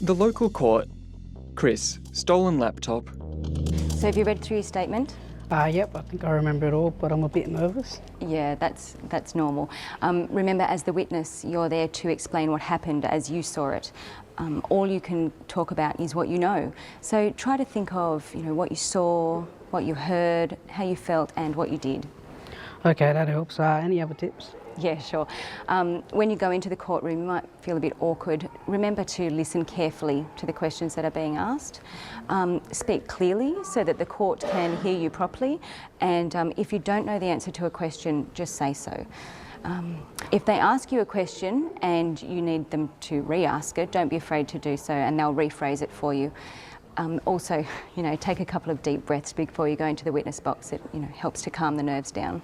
The local court. Chris, stolen laptop. So have you read through your statement? Yep, I think I remember it all, but I'm a bit nervous. Yeah, that's normal. Remember, as the witness, you're there to explain what happened as you saw it. All you can talk about is what you know. So try to think of, what you saw, what you heard, how you felt, and what you did. Okay, that helps. Any other tips? Yeah, sure. When you go into the courtroom, you might feel a bit awkward. Remember to listen carefully to the questions that are being asked. Speak clearly so that the court can hear you properly. And if you don't know the answer to a question, just say so. If they ask you a question and you need them to re-ask it, don't be afraid to do so, and they'll rephrase it for you. Also, take a couple of deep breaths before you go into the witness box. It, helps to calm the nerves down.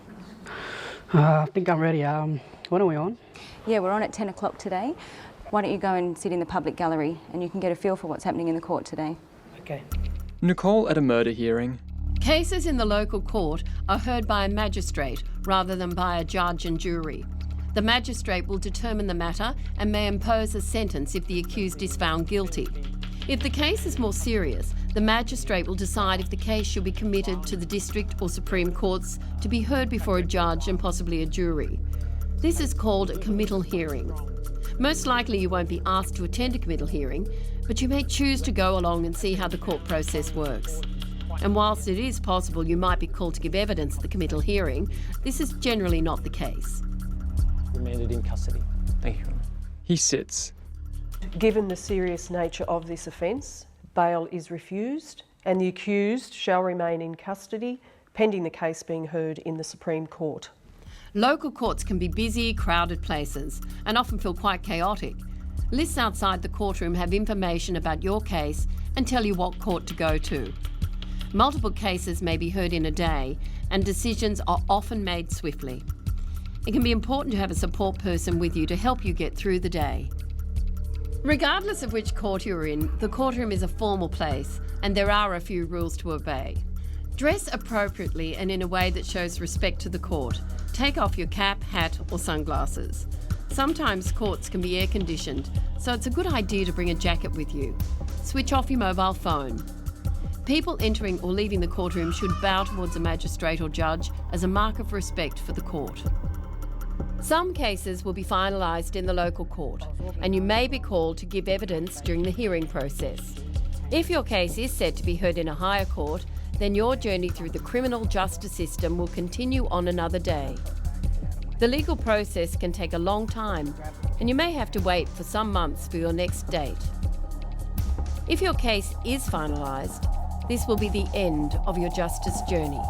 I think I'm ready. When are we on? Yeah, we're on at 10 o'clock today. Why don't you go and sit in the public gallery and you can get a feel for what's happening in the court today. Okay. Nicole at a murder hearing. Cases in the local court are heard by a magistrate rather than by a judge and jury. The magistrate will determine the matter and may impose a sentence if the accused is found guilty. If the case is more serious, the magistrate will decide if the case should be committed to the district or Supreme Courts to be heard before a judge and possibly a jury. This is called a committal hearing. Most likely you won't be asked to attend a committal hearing, but you may choose to go along and see how the court process works. And whilst it is possible you might be called to give evidence at the committal hearing, this is generally not the case. Remanded in custody. Thank you. He sits. Given the serious nature of this offence, bail is refused and the accused shall remain in custody pending the case being heard in the Supreme Court. Local courts can be busy, crowded places and often feel quite chaotic. Lists outside the courtroom have information about your case and tell you what court to go to. Multiple cases may be heard in a day and decisions are often made swiftly. It can be important to have a support person with you to help you get through the day. Regardless of which court you're in, the courtroom is a formal place and there are a few rules to obey. Dress appropriately and in a way that shows respect to the court. Take off your cap, hat or sunglasses. Sometimes courts can be air-conditioned, so it's a good idea to bring a jacket with you. Switch off your mobile phone. People entering or leaving the courtroom should bow towards a magistrate or judge as a mark of respect for the court. Some cases will be finalised in the local court, and you may be called to give evidence during the hearing process. If your case is set to be heard in a higher court, then your journey through the criminal justice system will continue on another day. The legal process can take a long time, and you may have to wait for some months for your next date. If your case is finalised, this will be the end of your justice journey.